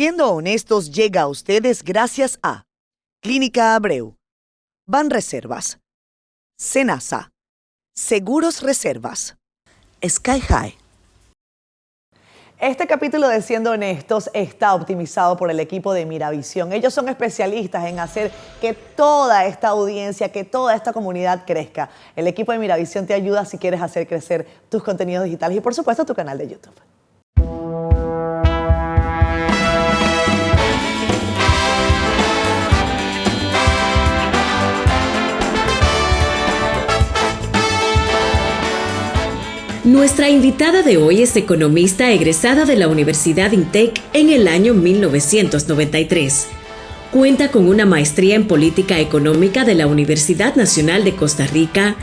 Siendo Honestos llega a ustedes gracias a Clínica Abreu, Banreservas, Senasa, Seguros Reservas, Sky High. Este capítulo de Siendo Honestos está optimizado por el equipo de Miravisión. Ellos son especialistas en hacer que toda esta audiencia, que toda esta comunidad crezca. El equipo de Miravisión te ayuda si quieres hacer crecer tus contenidos digitales y, por supuesto, tu canal de YouTube. Nuestra invitada de hoy es economista egresada de la Universidad INTEC en el año 1993. Cuenta con una maestría en Política Económica de la Universidad Nacional de Costa Rica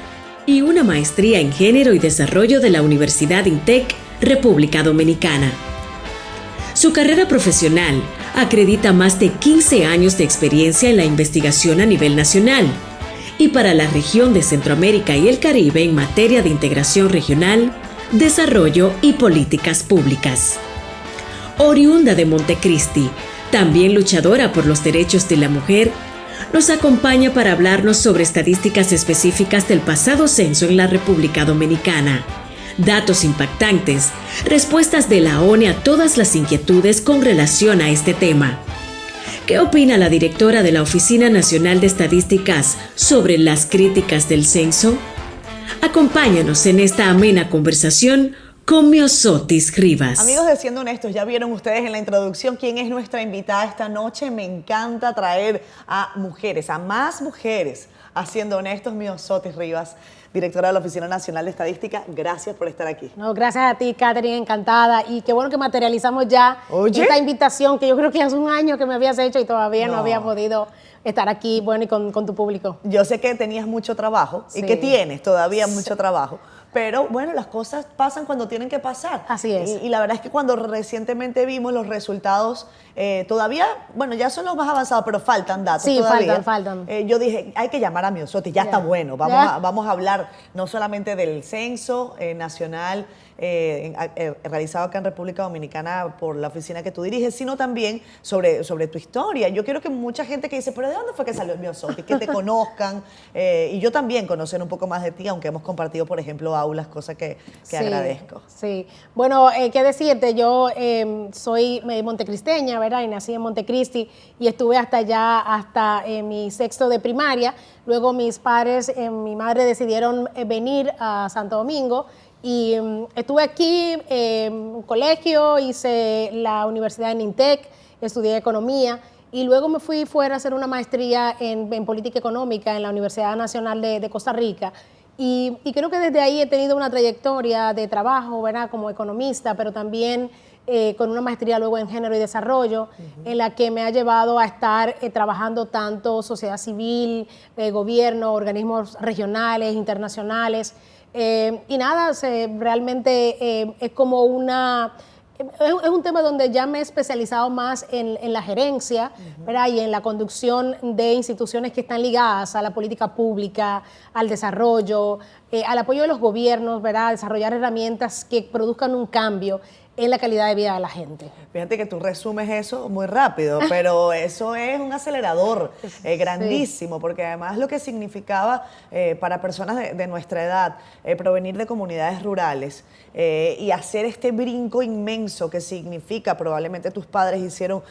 y una maestría en Género y Desarrollo de la Universidad INTEC, República Dominicana. Su carrera profesional acredita más de 15 años de experiencia en la investigación a nivel nacional y para la región de Centroamérica y el Caribe en materia de integración regional, desarrollo y políticas públicas. Oriunda de Montecristi, también luchadora por los derechos de la mujer, nos acompaña para hablarnos sobre estadísticas específicas del pasado censo en la República Dominicana, datos impactantes, respuestas de la ONE a todas las inquietudes con relación a este tema. ¿Qué opina la directora de la Oficina Nacional de Estadísticas sobre las críticas del censo? Acompáñanos en esta amena conversación con Myosotis Rivas. Amigos de Siendo Honestos, ya vieron ustedes en la introducción quién es nuestra invitada esta noche. Me encanta traer a mujeres, a más mujeres, a Siendo Honestos. Myosotis Rivas, directora de la Oficina Nacional de Estadística, gracias por estar aquí. No, gracias a ti, Catherine, encantada. Y qué bueno que materializamos ya esta invitación, que yo creo que hace un año que me habías hecho y todavía no había podido estar aquí, bueno, y con tu público. Yo sé que tenías mucho trabajo y que tienes todavía mucho trabajo. Pero bueno, las cosas pasan cuando tienen que pasar. Así es. Y la verdad es que cuando recientemente vimos los resultados, todavía, bueno, ya son los más avanzados, pero faltan datos todavía. Faltan. Yo dije, hay que llamar a Myosotis, ya está bueno. Vamos a hablar no solamente del censo nacional realizado acá en República Dominicana por la oficina que tú diriges, sino también sobre tu historia. Yo quiero que mucha gente que dice, pero ¿de dónde fue que salió el Myosotis? Que te conozcan y yo también conocer un poco más de ti, aunque hemos compartido, por ejemplo, aulas, cosas que agradezco. Sí, bueno, qué decirte, yo soy montecristeña, ¿verdad? Y nací en Montecristi y estuve hasta allá, hasta mi sexto de primaria. Luego mis padres, mi madre decidieron venir a Santo Domingo. Y estuve aquí en un colegio, hice la universidad en INTEC, estudié economía y luego me fui fuera a hacer una maestría en política económica en la Universidad Nacional de Costa Rica. Y creo que desde ahí he tenido una trayectoria de trabajo, ¿verdad? Como economista, pero también con una maestría luego en género y desarrollo, en la que me ha llevado a estar trabajando tanto sociedad civil, gobierno, organismos regionales, internacionales. Y nada, realmente es como es un tema donde ya me he especializado más en la gerencia, ¿verdad? Y en la conducción de instituciones que están ligadas a la política pública, al desarrollo, al apoyo de los gobiernos, ¿verdad? Desarrollar herramientas que produzcan un cambio en la calidad de vida de la gente. Fíjate que tú resumes eso muy rápido, pero eso es un acelerador grandísimo, porque además lo que significaba para personas de nuestra edad provenir de comunidades rurales y hacer este brinco inmenso que significa, probablemente tus padres hicieron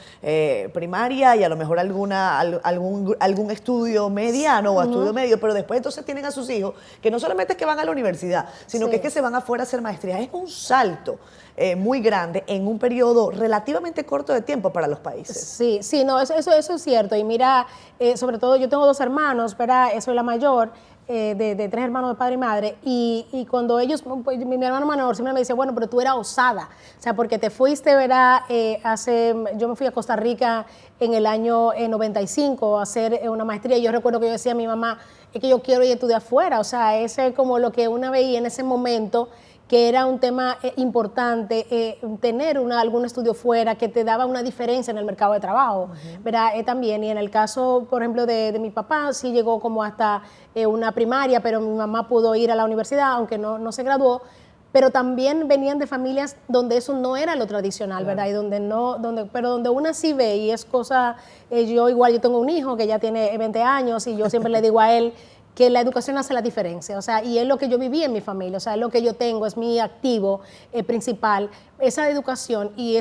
primaria y a lo mejor algún estudio mediano o estudio medio, pero después entonces tienen a sus hijos que no solamente es que van a la universidad, sino que es que se van afuera a hacer maestrías. Es un salto muy grande en un periodo relativamente corto de tiempo para los países. Sí, no, eso es cierto. Y mira, sobre todo yo tengo 2 hermanos, ¿verdad? Soy la mayor de 3 hermanos de padre y madre. Y cuando ellos, pues, mi hermano menor siempre me dice, bueno, pero tú eras osada. O sea, porque te fuiste, ¿verdad? Yo me fui a Costa Rica en el año 95 a hacer una maestría. Y yo recuerdo que yo decía a mi mamá, es que yo quiero ir a estudiar afuera. O sea, ese es como lo que una veía en ese momento, que era un tema importante, tener algún estudio fuera que te daba una diferencia en el mercado de trabajo, ¿verdad? También, y en el caso, por ejemplo, de mi papá, sí llegó como hasta una primaria, pero mi mamá pudo ir a la universidad, aunque no se graduó, pero también venían de familias donde eso no era lo tradicional, claro, ¿verdad? Y pero donde una sí ve, y es cosa, yo tengo un hijo que ya tiene 20 años y yo siempre le digo a él que la educación hace la diferencia, o sea, y es lo que yo viví en mi familia, o sea, es lo que yo tengo, es mi activo principal, esa educación y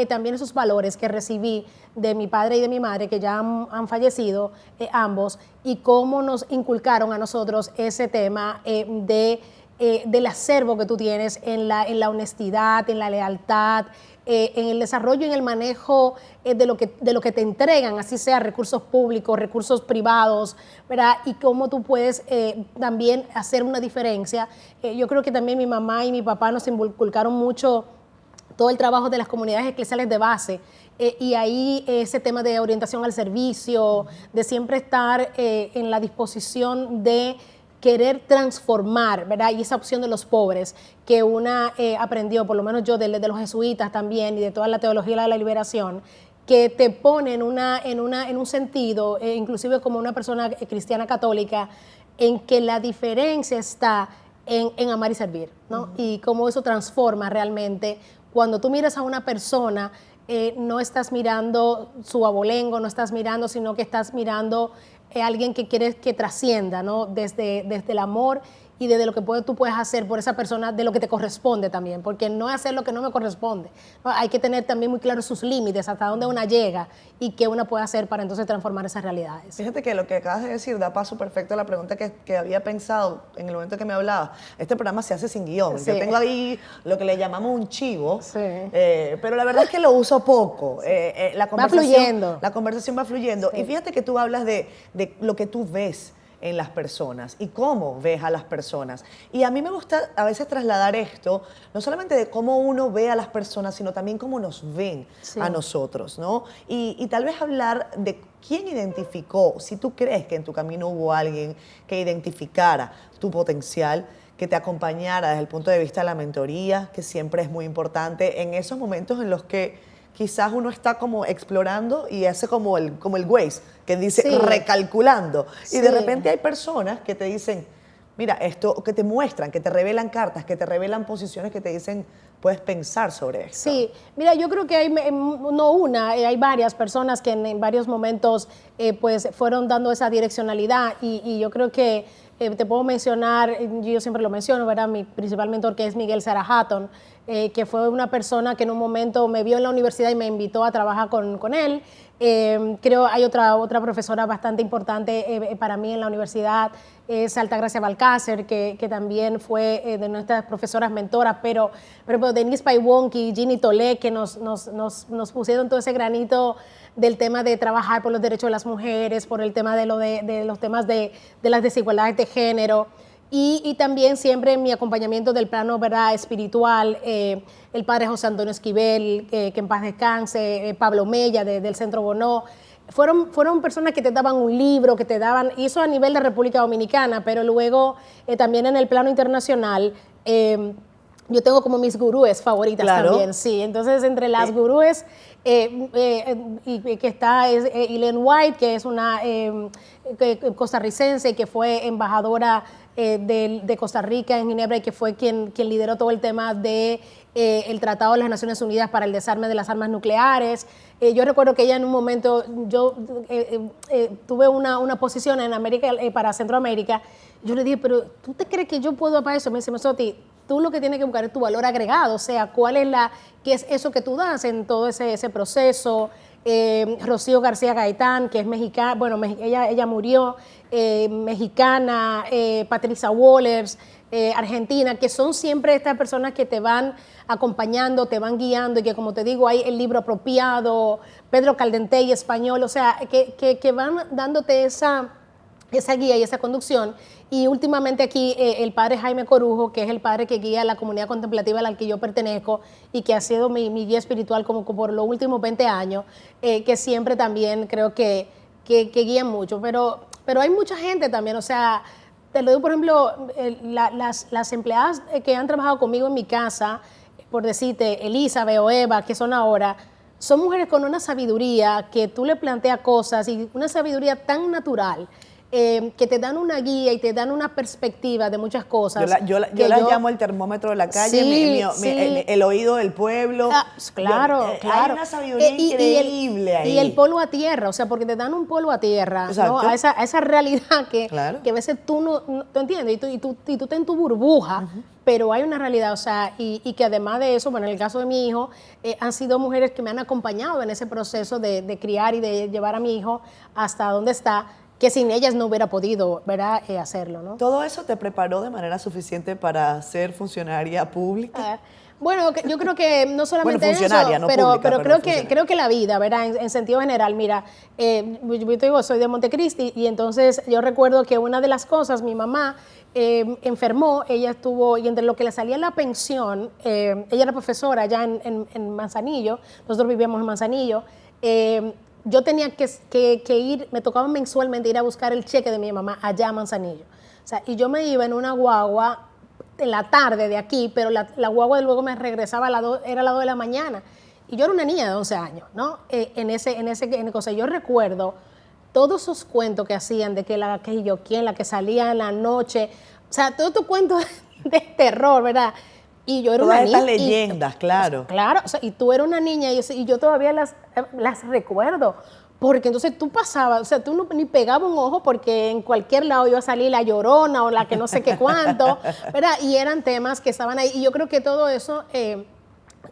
también esos valores que recibí de mi padre y de mi madre, que ya han fallecido ambos, y cómo nos inculcaron a nosotros ese tema del acervo que tú tienes en la honestidad, en la lealtad, en el desarrollo y en el manejo de lo que te entregan, así sea recursos públicos, recursos privados, ¿verdad? Y cómo tú puedes también hacer una diferencia. Yo creo que también mi mamá y mi papá nos inculcaron mucho todo el trabajo de las comunidades eclesiales de base, y ahí ese tema de orientación al servicio, de siempre estar en la disposición de querer transformar, ¿verdad? Y esa opción de los pobres que una aprendió, por lo menos yo, de los jesuitas también y de toda la teología de la liberación, que te pone en un sentido, inclusive como una persona cristiana católica, en que la diferencia está en amar y servir, ¿no? Y cómo eso transforma realmente. Cuando tú miras a una persona, no estás mirando su abolengo, no estás mirando, sino que estás mirando alguien que quieres que trascienda, ¿no? Desde el amor y desde lo que tú puedes hacer por esa persona, de lo que te corresponde también, porque no es hacer lo que no me corresponde, ¿no? Hay que tener también muy claros sus límites, hasta dónde una llega y qué una puede hacer para entonces transformar esas realidades. Fíjate que lo que acabas de decir da paso perfecto a la pregunta que había pensado en el momento que me hablabas. Este programa se hace sin guión. Sí. Yo tengo ahí lo que le llamamos un chivo, sí, pero la verdad es que lo uso poco. Sí. La conversación va fluyendo. Sí. Y fíjate que tú hablas de lo que tú ves en las personas y cómo ves a las personas. Y a mí me gusta a veces trasladar esto, no solamente de cómo uno ve a las personas, sino también cómo nos ven, sí, a nosotros, ¿no? Y tal vez hablar de quién identificó, si tú crees que en tu camino hubo alguien que identificara tu potencial, que te acompañara desde el punto de vista de la mentoría, que siempre es muy importante en esos momentos en los que quizás uno está como explorando y hace como el Waze, que dice, sí, recalculando. Sí. Y de repente hay personas que te dicen, mira, esto, que te muestran, que te revelan cartas, que te revelan posiciones que te dicen, puedes pensar sobre esto. Sí, mira, yo creo que hay varias personas que en varios momentos pues fueron dando esa direccionalidad y yo creo que te puedo mencionar, yo siempre lo menciono, ¿verdad? Mi principal mentor, que es Miguel Sarah Hatton, que fue una persona que en un momento me vio en la universidad y me invitó a trabajar con él. Creo hay otra profesora bastante importante para mí en la universidad, es Altagracia Balcácer, que también fue de nuestras profesoras mentoras, pero Denise Paiwonki, Ginny Tolé, que nos pusieron todo ese granito del tema de trabajar por los derechos de las mujeres, por el tema de los temas de las desigualdades de género. Y también siempre en mi acompañamiento del plano, ¿verdad?, espiritual, el padre José Antonio Esquivel, que en paz descanse, Pablo Mella del Centro Bonó. Fueron personas que te daban un libro, que te daban, y eso a nivel de República Dominicana, pero luego también en el plano internacional, yo tengo como mis gurúes favoritas, claro, también, sí. Entonces, entre las gurúes, que está Ellen White, que es una costarricense, que fue embajadora de Costa Rica en Ginebra y que fue quien lideró todo el tema de el Tratado de las Naciones Unidas para el desarme de las armas nucleares. Yo recuerdo que ella en un momento, yo tuve una posición en América, para Centroamérica. Yo le dije, pero ¿tú te crees que yo puedo para eso? Me dice, Mesotti, tú lo que tienes que buscar es tu valor agregado, o sea, qué es eso que tú das en todo ese proceso. Rocío García Gaitán, que es mexicana, bueno, ella murió, mexicana, Patricia Wallers, argentina, que son siempre estas personas que te van acompañando, te van guiando, y que, como te digo, hay el libro apropiado, Pedro Caldentey, español, o sea, que van dándote esa guía y esa conducción. Y últimamente aquí el padre Jaime Corujo, que es el padre que guía la comunidad contemplativa a la que yo pertenezco y que ha sido mi guía espiritual como por los últimos 20 años, que siempre también creo que guían mucho. Pero hay mucha gente también, o sea, te lo digo, por ejemplo, las empleadas que han trabajado conmigo en mi casa, por decirte, Elizabeth o Eva, que son ahora, son mujeres con una sabiduría que tú le planteas cosas y una sabiduría tan natural, que te dan una guía y te dan una perspectiva de muchas cosas. Yo las llamo el termómetro de la calle, el oído del pueblo. Claro. Hay una sabiduría increíble ahí. Y el polvo a tierra, o sea, porque te dan un polvo a tierra, ¿no? A esa realidad que a veces tú no entiendes, y tú estás en tu burbuja, pero hay una realidad, o sea, y que además de eso, bueno, en el caso de mi hijo, han sido mujeres que me han acompañado en ese proceso de criar y de llevar a mi hijo hasta donde está, que sin ellas no hubiera podido, ¿verdad?, hacerlo, ¿no? ¿Todo eso te preparó de manera suficiente para ser funcionaria pública? Bueno, yo creo que no solamente funcionaria, eso, no pero pública, creo que la vida, ¿verdad? En sentido general, mira, yo te digo, soy de Montecristi, y entonces yo recuerdo que una de las cosas, mi mamá enfermó, ella estuvo, y entre lo que le salía la pensión, ella era profesora allá en Manzanillo, nosotros vivíamos en Manzanillo, yo tenía que ir, me tocaba mensualmente ir a buscar el cheque de mi mamá allá a Manzanillo. O sea, y yo me iba en una guagua en la tarde de aquí, pero la guagua luego me regresaba era a las 2 de la mañana. Y yo era una niña de 11 años, ¿no? En ese cosa. Yo recuerdo todos esos cuentos que hacían de que la que salía en la noche. O sea, todos estos cuentos de terror, ¿verdad? Y yo era Todas una niña. Estas leyendas, claro. Claro, o sea, y tú eras una niña y yo todavía las recuerdo. Porque entonces tú pasabas, o sea, tú ni pegabas un ojo porque en cualquier lado iba a salir la Llorona o la que no sé qué cuánto, ¿verdad? Y eran temas que estaban ahí. Y yo creo que todo eso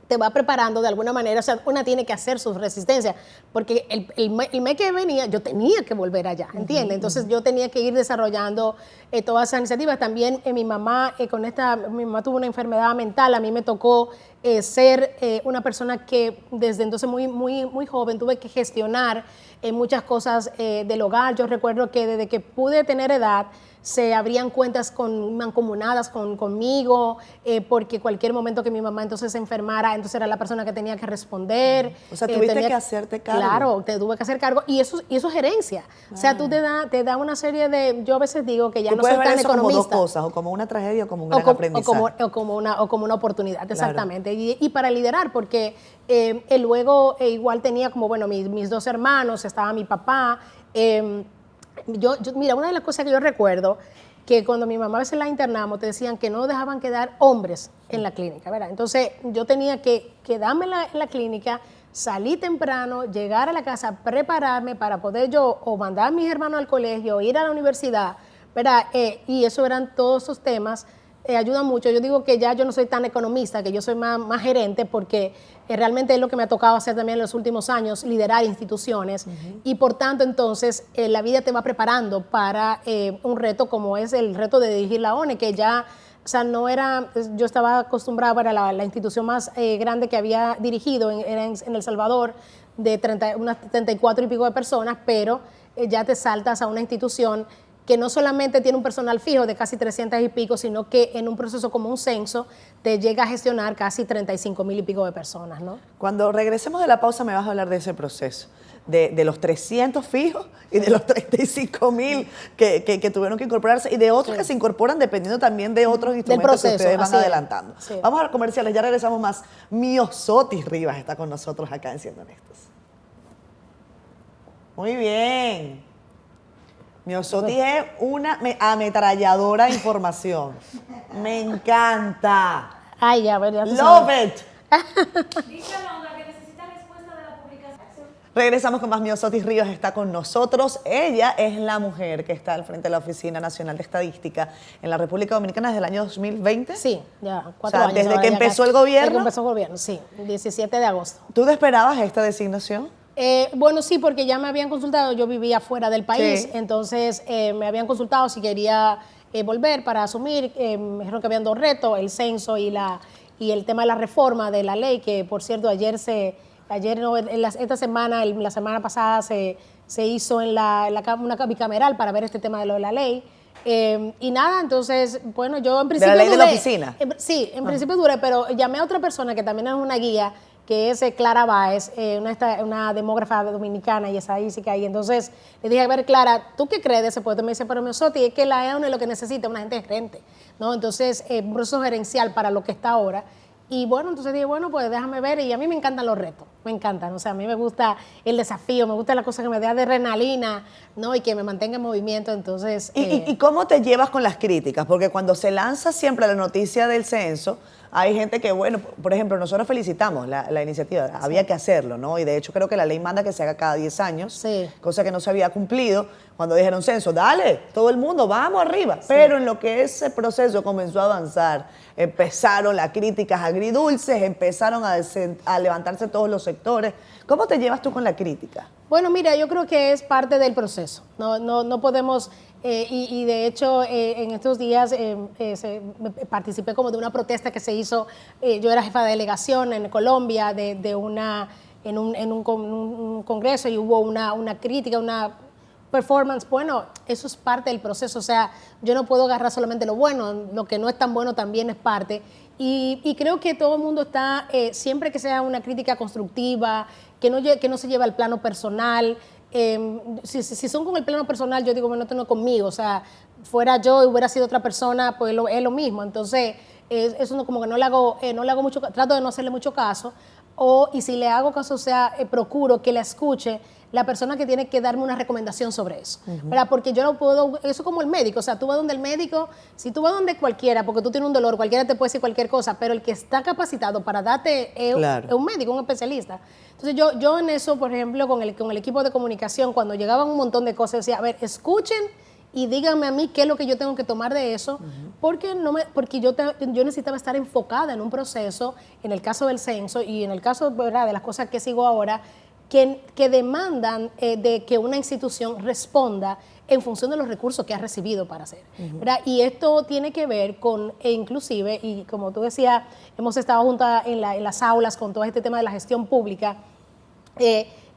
te va preparando de alguna manera. O sea, una tiene que hacer su resistencia. Porque el mes que venía, yo tenía que volver allá, ¿entiendes? Entonces yo tenía que ir desarrollando todas esas iniciativas. También mi mamá tuvo una enfermedad mental. A mí me tocó ser una persona que desde entonces muy joven tuve que gestionar muchas cosas del hogar. Yo recuerdo que desde que pude tener edad se abrían cuentas mancomunadas conmigo, porque cualquier momento que mi mamá entonces se enfermara, entonces era la persona que tenía que responder. O sea, tuviste que hacerte cargo. Claro, te tuve que hacer cargo, y eso es herencia. O sea, tú te da una serie de, yo a veces digo que ya no soy tan economista. Como dos cosas, o como una tragedia o como un gran aprendizaje. O como una oportunidad, exactamente. Claro. Y para liderar, porque luego igual tenía como, bueno, mis 2 hermanos, estaba mi papá. Mira, una de las cosas que yo recuerdo, que cuando mi mamá a veces la internamos, te decían que no dejaban quedar hombres en la clínica, ¿verdad? Entonces yo tenía que quedarme en la clínica, salir temprano, llegar a la casa, prepararme para poder yo o mandar a mis hermanos al colegio, ir a la universidad, ¿verdad? Y eso eran todos esos temas. Ayuda mucho. Yo digo que ya yo no soy tan economista, que yo soy más gerente, porque realmente es lo que me ha tocado hacer también en los últimos años, liderar instituciones. Y por tanto, entonces, la vida te va preparando para un reto como es el reto de dirigir la ONE, que ya, o sea, no era, yo estaba acostumbrada para la institución más grande que había dirigido, era en El Salvador, de unas 34 y pico de personas, pero ya te saltas a una institución que no solamente tiene un personal fijo de casi 300 y pico, sino que en un proceso como un censo te llega a gestionar casi 35,000 y pico de personas, ¿no? Cuando regresemos de la pausa me vas a hablar de ese proceso, de los 300 fijos y de los 35,000 que tuvieron que incorporarse, y de otros que se incorporan dependiendo también de otros instrumentos que ustedes van adelantando. Sí. Vamos a los comerciales, ya regresamos más. Miosotis Rivas está con nosotros acá en Siendo Honestos. Muy bien. Miosotis es una ametralladora de información. Me encanta. Ay, ya, ¿verdad? Love it. Dice Alondra que necesita respuesta de la publicación. Regresamos con más. Miosotis Rivas está con nosotros. Ella es la mujer que está al frente de la Oficina Nacional de Estadística en la República Dominicana desde el año 2020. Sí, ya 4 años. Desde que empezó el gobierno. Desde que empezó el gobierno, sí, el 17 de agosto. ¿Tú te esperabas esta designación? Bueno, sí, porque ya me habían consultado, yo vivía fuera del país, sí. Entonces me habían consultado si quería volver para asumir, me dijeron que habían 2 retos, el censo y el tema de la reforma de la ley, que por cierto esta semana, la semana pasada se hizo en una bicameral para ver este tema de lo de la ley. Y nada, entonces, bueno, yo en principio ¿De la ley de la oficina? Sí, en principio duré, pero llamé a otra persona que también es una guía, que es Clara Báez, una demógrafa dominicana, y es ahí sí que hay. Entonces le dije, a ver, Clara, ¿tú qué crees de ese puesto? Me dice, pero Miosotis, es que la EONE lo que necesita es una gente gerente, ¿no? Entonces, un proceso gerencial para lo que está ahora. Y bueno, entonces dije, bueno, pues déjame ver. Y a mí me encantan los retos, me encantan. O sea, a mí me gusta el desafío, me gusta la cosa que me dé adrenalina, ¿no? Y que me mantenga en movimiento. Entonces. ¿Y cómo te llevas con las críticas? Porque cuando se lanza siempre la noticia del censo, hay gente que, bueno, por ejemplo, nosotros felicitamos la iniciativa, había que hacerlo, ¿no? Y de hecho creo que la ley manda que se haga cada 10 años, cosa que no se había cumplido. Cuando dijeron censo, dale, todo el mundo, vamos arriba. Pero en lo que ese proceso comenzó a avanzar, empezaron las críticas agridulces, empezaron a levantarse todos los sectores. ¿Cómo te llevas tú con la crítica? Bueno, mira, yo creo que es parte del proceso. No podemos, y de hecho en estos días participé como de una protesta que se hizo, yo era jefa de delegación en Colombia en un congreso y hubo una crítica, una performance. Bueno, eso es parte del proceso, o sea, yo no puedo agarrar solamente lo bueno, lo que no es tan bueno también es parte. Y creo que todo el mundo está, siempre que sea una crítica constructiva, que no se lleve al plano personal. Si son con el plano personal, yo digo, bueno, esto no es conmigo, o sea, fuera yo y hubiera sido otra persona, pues es lo mismo. Entonces, eso no, como que no le hago mucho, trato de no hacerle mucho caso, y si le hago caso, o sea, procuro que la escuche la persona que tiene que darme una recomendación sobre eso, ¿verdad? Porque yo no puedo, eso es como el médico, o sea, tú vas donde el médico, si tú vas donde cualquiera, porque tú tienes un dolor, cualquiera te puede decir cualquier cosa, pero el que está capacitado para darte es un médico, un especialista. Entonces yo en eso, por ejemplo, con el equipo de comunicación, cuando llegaban un montón de cosas, decía, a ver, escuchen y díganme a mí qué es lo que yo tengo que tomar de eso, porque yo necesitaba estar enfocada en un proceso, en el caso del censo y en el caso, ¿verdad?, de las cosas que sigo ahora, que demandan de que una institución responda en función de los recursos que ha recibido para hacer, ¿verdad? Y esto tiene que ver con, inclusive, y como tú decías, hemos estado juntas en las aulas con todo este tema de la gestión pública.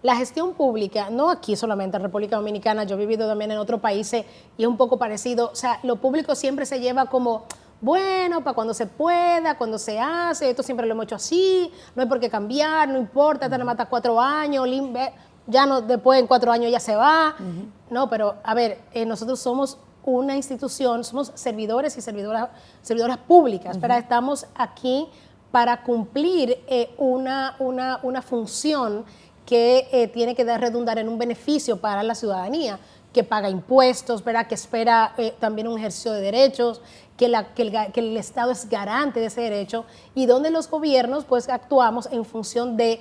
La gestión pública, no aquí solamente en República Dominicana, yo he vivido también en otros países y es un poco parecido, o sea, lo público siempre se lleva como, bueno, para cuando se pueda, cuando se hace, esto siempre lo hemos hecho así, no hay por qué cambiar, no importa, te le matas 4 años, ya no, después en 4 años ya se va. No, pero a ver, nosotros somos una institución, somos servidores y servidoras públicas, pero estamos aquí para cumplir una función que tiene que redundar en un beneficio para la ciudadanía, que paga impuestos, ¿verdad?, que espera también un ejercicio de derechos, que el Estado es garante de ese derecho y donde los gobiernos pues actuamos en función de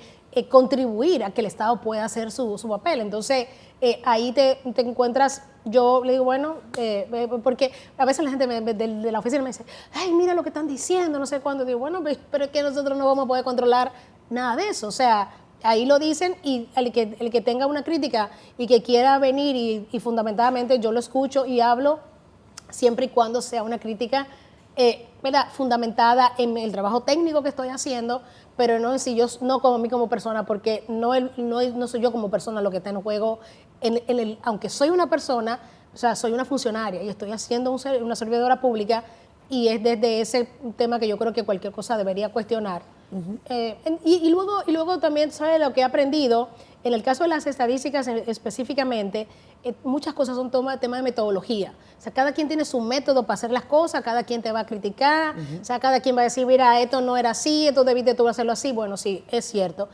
contribuir a que el Estado pueda hacer su papel. Entonces, ahí te encuentras, yo le digo, bueno, porque a veces la gente de la oficina me dice, ay, mira lo que están diciendo, no sé cuándo. Digo, bueno, pero es que nosotros no vamos a poder controlar nada de eso, o sea, ahí lo dicen y el que tenga una crítica y que quiera venir y fundamentalmente yo lo escucho y hablo siempre y cuando sea una crítica ¿verdad?, fundamentada en el trabajo técnico que estoy haciendo, pero no en sí, yo no como mí como persona, porque no soy yo como persona lo que está en juego, aunque soy una persona, o sea, soy una funcionaria y estoy haciendo una servidora pública y es desde ese tema que yo creo que cualquier cosa debería cuestionar. Y luego también, ¿sabes lo que he aprendido? En el caso de las estadísticas específicamente, muchas cosas son tema de metodología. O sea, cada quien tiene su método para hacer las cosas, cada quien te va a criticar, o sea, cada quien va a decir, mira, esto no era así, esto debiste tú hacerlo así. Bueno, sí, es cierto,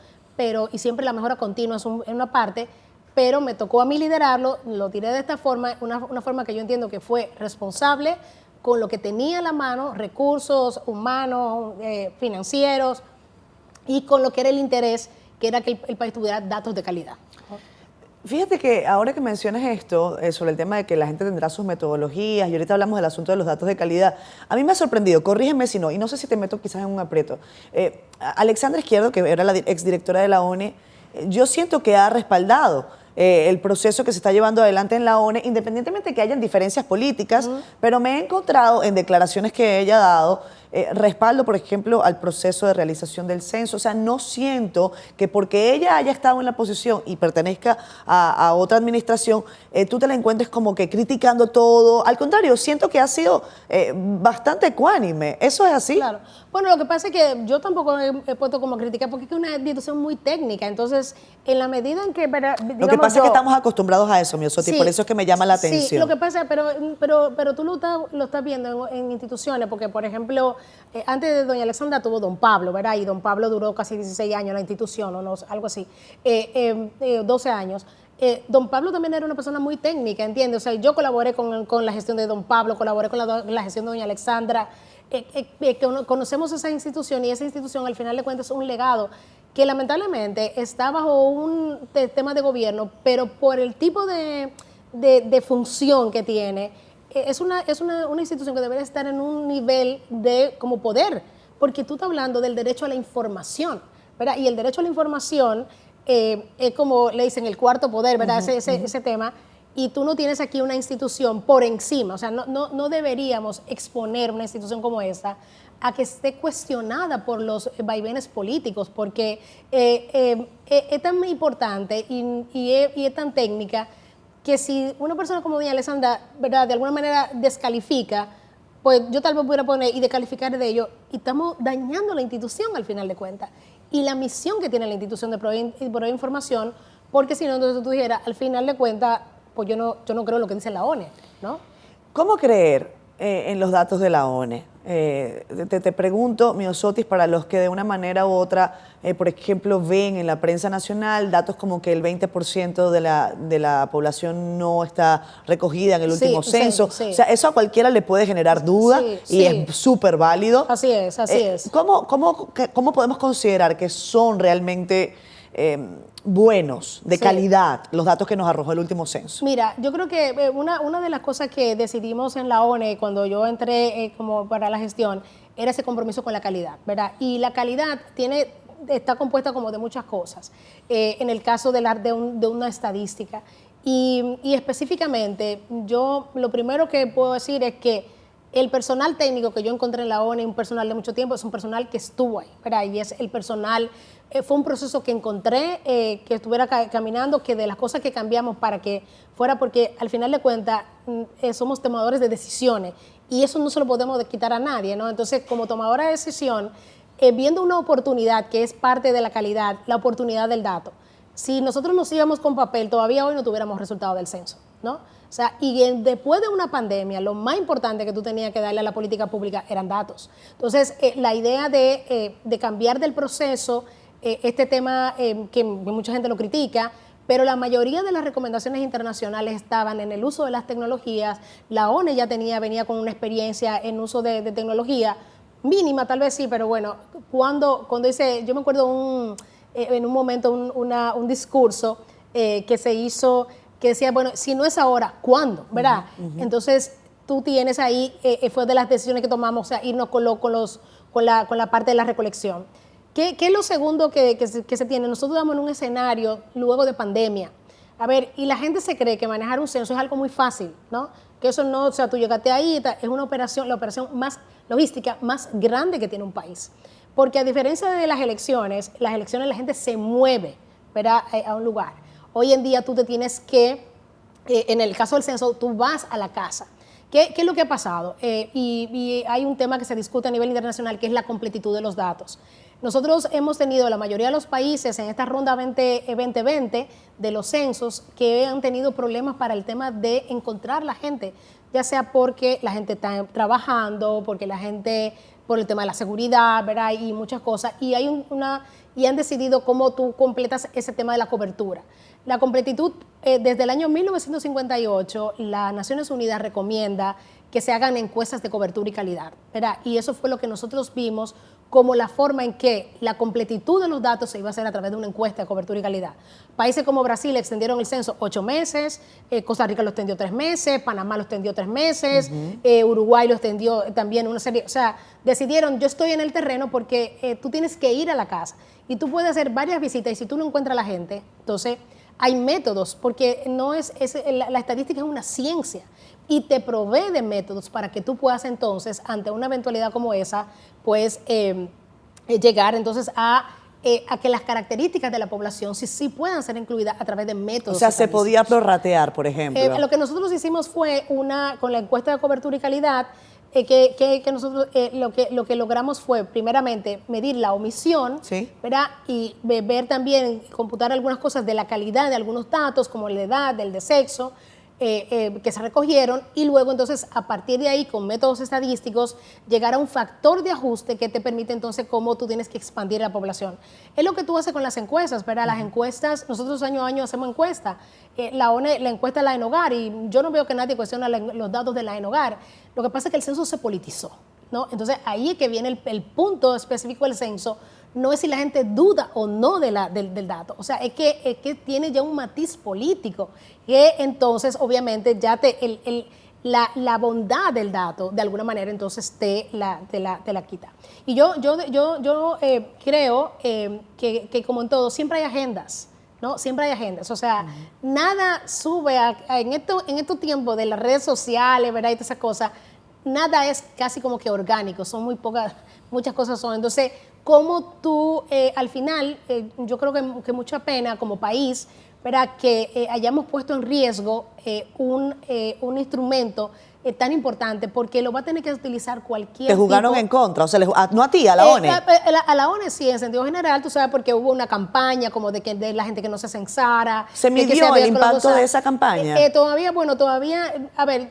y siempre la mejora continua es una parte, pero me tocó a mí liderarlo, lo tiré de esta forma, una forma que yo entiendo que fue responsable, con lo que tenía a la mano, recursos humanos, financieros, y con lo que era el interés, que era que el país tuviera datos de calidad. Fíjate que ahora que mencionas esto, sobre el tema de que la gente tendrá sus metodologías, y ahorita hablamos del asunto de los datos de calidad, a mí me ha sorprendido, corrígeme si no, y no sé si te meto quizás en un aprieto. Alexandra Izquierdo, que era la exdirectora de la ONE, yo siento que ha respaldado el proceso que se está llevando adelante en la ONE, independientemente de que hayan diferencias políticas, pero me he encontrado en declaraciones que ella ha dado respaldo, por ejemplo, al proceso de realización del censo. O sea, no siento que porque ella haya estado en la posición y pertenezca a otra administración, tú te la encuentres como que criticando todo. Al contrario, siento que ha sido bastante ecuánime. ¿Eso es así? Claro. Bueno, lo que pasa es que yo tampoco he puesto como crítica porque es una institución muy técnica. Entonces, en la medida en que, digamos, lo que pasa es que estamos acostumbrados a eso, Miossoty, sí, por eso es que me llama la atención. Sí, lo que pasa, pero tú lo estás viendo en instituciones, porque, por ejemplo, antes de doña Alexandra tuvo don Pablo, ¿verdad? Y don Pablo duró casi 16 años en la institución, o no, algo así, 12 años. Don Pablo también era una persona muy técnica, ¿entiendes? O sea, yo colaboré con la gestión de don Pablo, colaboré con la gestión de doña Alexandra. Conocemos esa institución, y esa institución al final de cuentas es un legado que lamentablemente está bajo un tema de gobierno, pero por el tipo de función que tiene, es una institución que debería estar en un nivel de como poder, porque tú estás hablando del derecho a la información, ¿verdad? Y el derecho a la información es como le dicen el cuarto poder, ¿verdad? Ese tema. Y tú no tienes aquí una institución por encima, o sea, no deberíamos exponer una institución como esta a que esté cuestionada por los vaivenes políticos, porque es tan importante y es tan técnica que si una persona como doña Alexandra, ¿verdad?, de alguna manera descalifica, pues yo tal vez pudiera poner y descalificar de ello, y estamos dañando la institución al final de cuentas, y la misión que tiene la institución de proveer información, porque si no, entonces tú dijeras, al final de cuentas, pues yo no creo en lo que dice la ONE, ¿no? ¿Cómo creer en los datos de la ONE? Te pregunto, Miossoty, para los que de una manera u otra, por ejemplo, ven en la prensa nacional datos como que el 20% de la población no está recogida en el último censo. Sí. O sea, eso a cualquiera le puede generar duda y es súper válido. Así es. ¿Cómo podemos considerar que son realmente buenos, de calidad, los datos que nos arrojó el último censo? Mira, yo creo que una de las cosas que decidimos en la ONE cuando yo entré como para la gestión era ese compromiso con la calidad, ¿verdad? Y la calidad está compuesta como de muchas cosas. En el caso de una estadística. Y específicamente, yo lo primero que puedo decir es que el personal técnico que yo encontré en la ONE, un personal de mucho tiempo, es un personal que estuvo ahí, ¿verdad? Y es el personal, fue un proceso que encontré, que estuviera caminando, que de las cosas que cambiamos para que fuera, porque al final de cuentas somos tomadores de decisiones y eso no se lo podemos quitar a nadie, ¿no? Entonces, como tomadora de decisión, viendo una oportunidad que es parte de la calidad, la oportunidad del dato, si nosotros nos íbamos con papel, todavía hoy no tuviéramos resultado del censo, ¿no? O sea, y después de una pandemia, lo más importante que tú tenías que darle a la política pública eran datos. Entonces, la idea de cambiar del proceso, este tema que mucha gente lo critica, pero la mayoría de las recomendaciones internacionales estaban en el uso de las tecnologías. La ONE ya venía con una experiencia en uso de tecnología, mínima tal vez sí, pero bueno, cuando dice, yo me acuerdo en un momento un discurso que se hizo, que decía, bueno, si no es ahora, ¿cuándo? ¿Verdad? Entonces, tú tienes ahí, fue de las decisiones que tomamos, o sea, irnos con la parte de la recolección. ¿Qué es lo segundo que se tiene? Nosotros estamos en un escenario luego de pandemia. A ver, y la gente se cree que manejar un censo es algo muy fácil, ¿no? Que eso no, o sea, tú llegaste ahí, es una operación, la operación más logística, más grande que tiene un país. Porque a diferencia de las elecciones la gente se mueve, ¿verdad?, a un lugar. Hoy en día tú te tienes que, en el caso del censo, tú vas a la casa. ¿Qué es lo que ha pasado? Y hay un tema que se discute a nivel internacional, que es la completitud de los datos. Nosotros hemos tenido, la mayoría de los países en esta ronda 2020 de los censos, que han tenido problemas para el tema de encontrar la gente, ya sea porque la gente está trabajando, porque la gente, por el tema de la seguridad, ¿verdad?, y muchas cosas, y han decidido cómo tú completas ese tema de la cobertura. La completitud, desde el año 1958, las Naciones Unidas recomienda que se hagan encuestas de cobertura y calidad, ¿verdad? Y eso fue lo que nosotros vimos como la forma en que la completitud de los datos se iba a hacer a través de una encuesta de cobertura y calidad. Países como Brasil extendieron el censo 8 meses, Costa Rica lo extendió 3 meses, Panamá lo extendió 3 meses, Uruguay lo extendió también una serie, o sea, decidieron, yo estoy en el terreno porque tú tienes que ir a la casa y tú puedes hacer varias visitas y si tú no encuentras a la gente, entonces hay métodos, porque la estadística es una ciencia y te provee de métodos para que tú puedas entonces, ante una eventualidad como esa, pues llegar entonces a que las características de la población sí puedan ser incluidas a través de métodos. O sea, se podía prorratear, por ejemplo. Lo que nosotros hicimos fue con la encuesta de cobertura y calidad, que nosotros lo que logramos fue, primeramente, medir la omisión, Sí. ¿verdad? Y ver también, computar algunas cosas de la calidad de algunos datos, como el de edad, el de sexo, que se recogieron, y luego entonces a partir de ahí con métodos estadísticos llegar a un factor de ajuste que te permite entonces cómo tú tienes que expandir la población. Es lo que tú haces con las encuestas, ¿verdad? Las encuestas, nosotros año a año hacemos encuestas, la encuesta de la ENOGAR, y yo no veo que nadie cuestione los datos de la ENOGAR. Lo que pasa es que el censo se politizó, ¿no? Entonces ahí es que viene el punto específico del censo. No es si la gente duda o no del dato, o sea, es que tiene ya un matiz político, que entonces obviamente ya la bondad del dato de alguna manera entonces te la quita. Y yo creo que como en todo, siempre hay agendas, ¿no? Siempre hay agendas, o sea, nada sube en estos tiempos de las redes sociales, ¿verdad? Y todas esas cosas, nada es casi como que orgánico, son muy pocas, muchas cosas son. Entonces, como tú, al final, yo creo que mucha pena como país, ¿verdad? Que hayamos puesto en riesgo un instrumento tan importante, porque lo va a tener que utilizar cualquier Te jugaron tipo. en contra, o sea, no a ti, a la ONE. A la ONE sí, en sentido general, tú sabes, porque hubo una campaña como de la gente que no se censara. ¿Se midió el impacto de esa campaña? Todavía, a ver,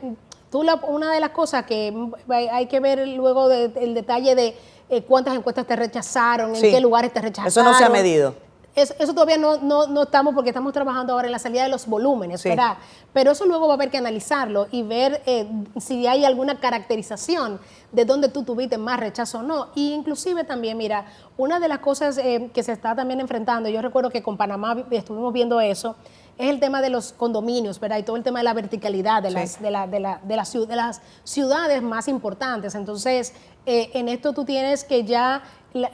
una de las cosas que hay que ver luego el detalle de cuántas encuestas te rechazaron, Sí. en qué lugares te rechazaron. Eso no se ha medido. Eso todavía no estamos, porque estamos trabajando ahora en la salida de los volúmenes, Sí. ¿verdad? Pero eso luego va a haber que analizarlo y ver si hay alguna caracterización de dónde tú tuviste más rechazo o no. Y inclusive también, mira, una de las cosas que se está también enfrentando, yo recuerdo que con Panamá estuvimos viendo eso, es el tema de los condominios, ¿verdad? Y todo el tema de la verticalidad de las ciudades más importantes. Entonces, en esto tú tienes que ya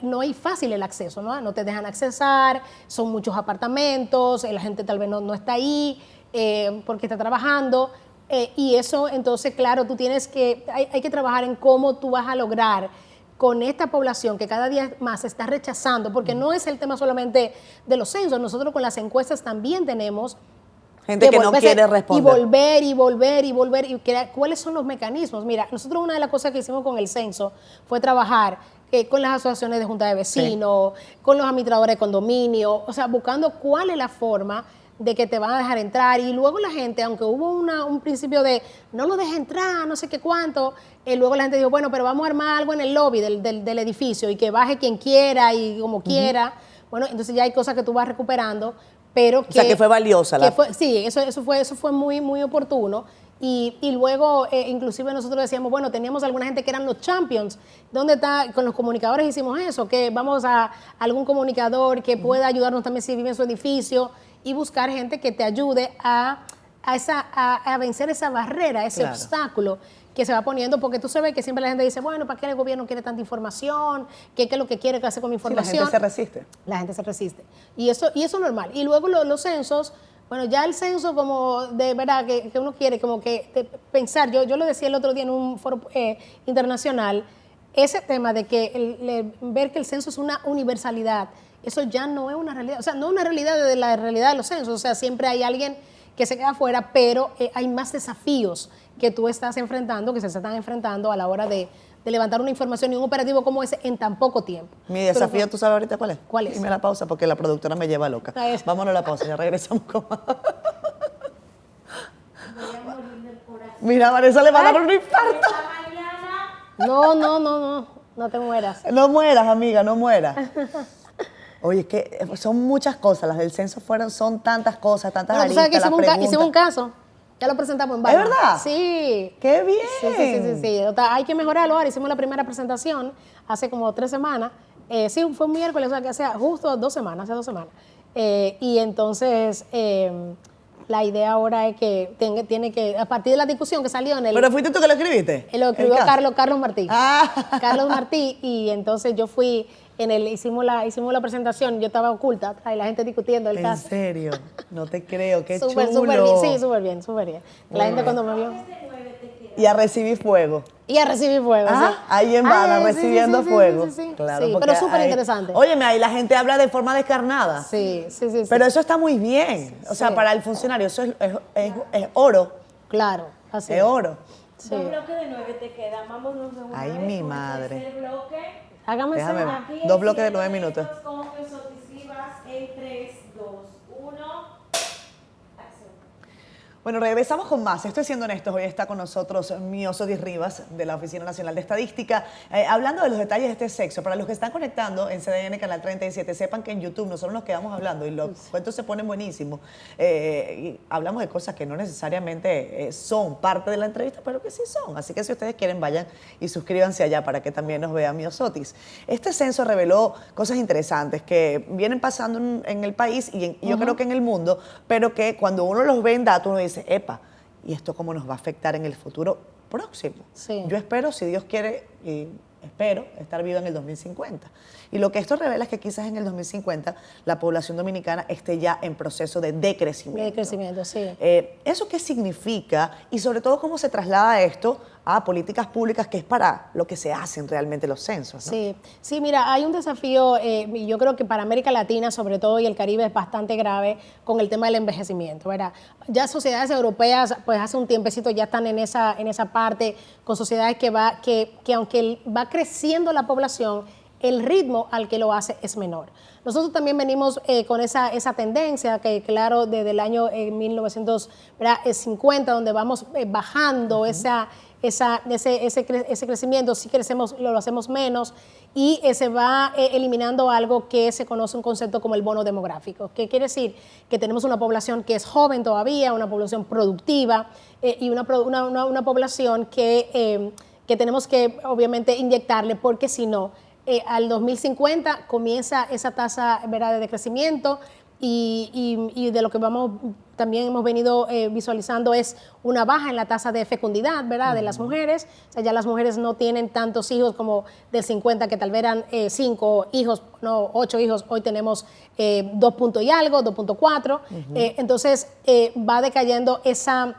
no hay fácil el acceso, ¿no? No te dejan accesar, son muchos apartamentos, la gente tal vez no está ahí porque está trabajando. Y eso, entonces, claro, tú tienes que, hay que trabajar en cómo tú vas a lograr con esta población que cada día más se está rechazando, porque no es el tema solamente de los censos, nosotros con las encuestas también tenemos Gente que no quiere responder. Y volver, y crear cuáles son los mecanismos. Mira, nosotros una de las cosas que hicimos con el censo fue trabajar con las asociaciones de junta de vecinos, sí, con los administradores de condominio, o sea, buscando cuál es la forma de que te van a dejar entrar. Y luego la gente, aunque hubo un principio de no lo dejes entrar, no sé qué cuánto, luego la gente dijo, bueno, pero vamos a armar algo en el lobby del edificio y que baje quien quiera y como quiera. Bueno, entonces ya hay cosas que tú vas recuperando, pero que... O sea, que fue valiosa. Sí, eso fue muy, muy oportuno. Y luego, inclusive nosotros decíamos, bueno, teníamos alguna gente que eran los champions. ¿Dónde está? Con los comunicadores hicimos eso, que vamos a algún comunicador que pueda ayudarnos también si vive en su edificio, y buscar gente que te ayude a vencer esa barrera, ese obstáculo que se va poniendo, porque tú sabes que siempre la gente dice, bueno, ¿para qué el gobierno quiere tanta información? ¿Qué es lo que quiere que hace con mi información? Sí, la gente se resiste. La gente se resiste. Y eso es normal. Y luego los censos, bueno, ya el censo como de verdad que uno quiere como que pensar, yo lo decía el otro día en un foro internacional, ese tema de que ver que el censo es una universalidad, eso ya no es una realidad, o sea, no es una realidad de la realidad de los censos, o sea, siempre hay alguien que se queda afuera, pero hay más desafíos que tú estás enfrentando, que se están enfrentando a la hora de levantar una información y un operativo como ese en tan poco tiempo. Mi desafío, ¿tú sabes ahorita cuál es? ¿Cuál es? Dime la pausa porque la productora me lleva loca. Vámonos a la pausa, ya regresamos con más. Mira, a Vanessa le va a dar un infarto. No te mueras. No mueras, amiga, no mueras. Oye, es que son muchas cosas, las del censo son tantas cosas, tantas Bueno, tú sabes que aristas, hicimos un caso, ya lo presentamos en Barma. ¿Es verdad? Sí. ¡Qué bien! Sí. O sea, hay que mejorarlo ahora, hicimos la primera presentación hace como 3 semanas, sí, fue un miércoles, o sea, que hace justo hace 2 semanas. Y entonces, la idea ahora es que tiene que, a partir de la discusión que salió en el... ¿Pero fuiste tú que lo escribiste? Lo escribió Carlos Martí. Ah. Carlos Martí, y entonces yo fui... hicimos la presentación, yo estaba oculta y la gente discutiendo el caso. ¿En serio? No te creo, qué Súper chulo. bien, sí, súper bien. La gente cuando me vio... Y a recibir fuego. Y a recibir fuego, sí. Ahí en Bana, recibiendo fuego. Sí. Claro, Sí, porque pero súper interesante. Óyeme, ahí la gente habla de forma descarnada. Sí. Pero eso está muy bien. O sea, Sí. para el funcionario eso es oro. Claro, así Es oro. Sí. 2 bloques de 9 te quedan. Vámonos de una Ay, vez mi con el madre. tercer bloque. Hágame ese- Déjame ver. Aquí 2 bloques de en 9 minutos. Con Miosotis Rivas en 3, 2, 1. Acción. Bueno, regresamos con más. Estoy siendo honestos. Hoy está con nosotros Miosotis Rivas, de la Oficina Nacional de Estadística, hablando de los detalles de este sexo. Para los que están conectando en CDN Canal 37, sepan que en YouTube nosotros nos quedamos hablando y los cuentos se ponen buenísimos. Y hablamos de cosas que no necesariamente son parte de la entrevista, pero que sí son. Así que si ustedes quieren, vayan y suscríbanse allá para que también nos vea Miosotis. Este censo reveló cosas interesantes que vienen pasando en el país y yo creo que en el mundo, pero que cuando uno los ve en datos, uno dice, epa, ¿y esto cómo nos va a afectar en el futuro próximo? Sí. Yo espero, si Dios quiere, y espero estar viva en el 2050. Y lo que esto revela es que quizás en el 2050 la población dominicana esté ya en proceso de decrecimiento. De crecimiento, sí. ¿Eso qué significa? Y sobre todo, ¿cómo se traslada esto a políticas públicas, que es para lo que se hacen realmente los censos, ¿no? Sí, sí, mira, hay un desafío, y yo creo que para América Latina, sobre todo, y el Caribe, es bastante grave con el tema del envejecimiento, ¿verdad? Ya sociedades europeas, pues hace un tiempecito ya están en esa parte, con sociedades que aunque va creciendo la población, el ritmo al que lo hace es menor. Nosotros también venimos con esa tendencia que, claro, desde el año 1950, donde vamos bajando ese crecimiento, sí crecemos, lo hacemos menos, y se va eliminando algo que se conoce un concepto como el bono demográfico. ¿Qué quiere decir? Que tenemos una población que es joven todavía, una población productiva y una población que tenemos que obviamente inyectarle, porque si no, al 2050 comienza esa tasa, ¿verdad?, de decrecimiento, y de lo que también hemos venido visualizando es una baja en la tasa de fecundidad, ¿verdad?, de las mujeres. O sea, ya las mujeres no tienen tantos hijos como del 50, que tal vez eran 5 hijos, no, 8 hijos. Hoy tenemos 2 puntos y algo, 2.4. Entonces va decayendo esa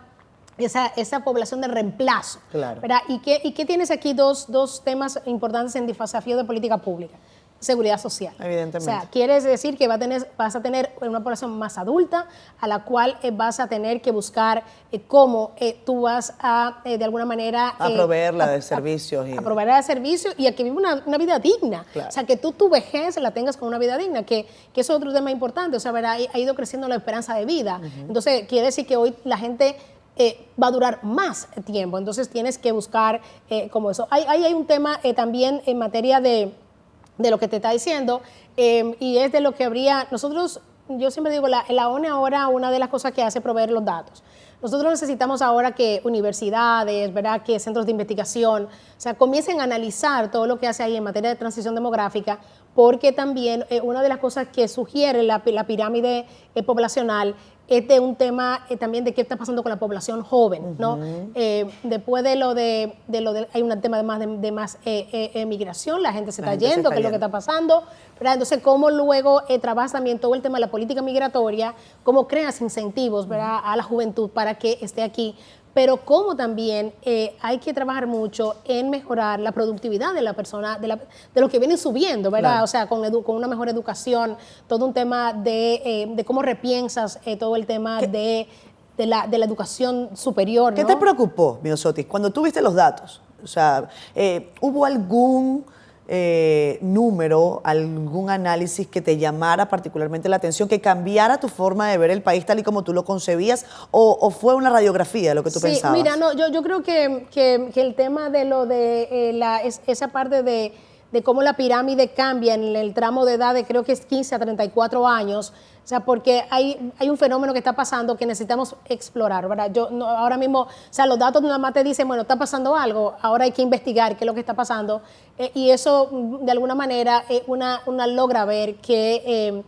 población de reemplazo. Claro. ¿Verdad? ¿Y qué tienes aquí? Dos temas importantes en desafío de política pública. Seguridad social. Evidentemente. O sea, quiere decir que vas a tener una población más adulta, a la cual vas a tener que buscar cómo tú vas a, de alguna manera... A proveerla de servicios. A proveerla de servicios y a que viva una vida digna. Claro. O sea, que tu vejez la tengas con una vida digna, que eso es otro tema importante. O sea, ¿verdad? Ha ido creciendo la esperanza de vida. Entonces, quiere decir que hoy la gente... va a durar más tiempo, entonces tienes que buscar como eso. Hay un tema también en materia de lo que te está diciendo, y es de lo que yo siempre digo, la ONU ahora, una de las cosas que hace es proveer los datos. Nosotros necesitamos ahora que universidades, ¿verdad?, que centros de investigación, o sea, comiencen a analizar todo lo que hace ahí en materia de transición demográfica, porque también una de las cosas que sugiere la pirámide poblacional es de un tema también de qué está pasando con la población joven, ¿no? Después de lo de hay un tema de más migración, la gente se está yendo, que es lo que está pasando, ¿verdad? Entonces, cómo luego trabajas también todo el tema de la política migratoria, cómo creas incentivos, ¿verdad?, a la juventud para que esté aquí, pero cómo también hay que trabajar mucho en mejorar la productividad de la persona, de los que vienen subiendo, ¿verdad? Claro. O sea, con una mejor educación, todo un tema de cómo repiensas todo el tema de la educación superior, ¿no? ¿Qué te preocupó, Miosotis, cuando tú viste los datos? O sea, ¿hubo algún número, algún análisis que te llamara particularmente la atención, que cambiara tu forma de ver el país tal y como tú lo concebías, o fue una radiografía de lo que tú pensabas? Mira, no, yo creo que el tema de lo de esa parte de cómo la pirámide cambia en el tramo de edad de, creo que es 15 a 34 años, o sea, porque hay un fenómeno que está pasando que necesitamos explorar, ¿verdad? Ahora mismo, o sea, los datos nada más te dicen, bueno, está pasando algo, ahora hay que investigar qué es lo que está pasando, y eso, de alguna manera, una logra ver que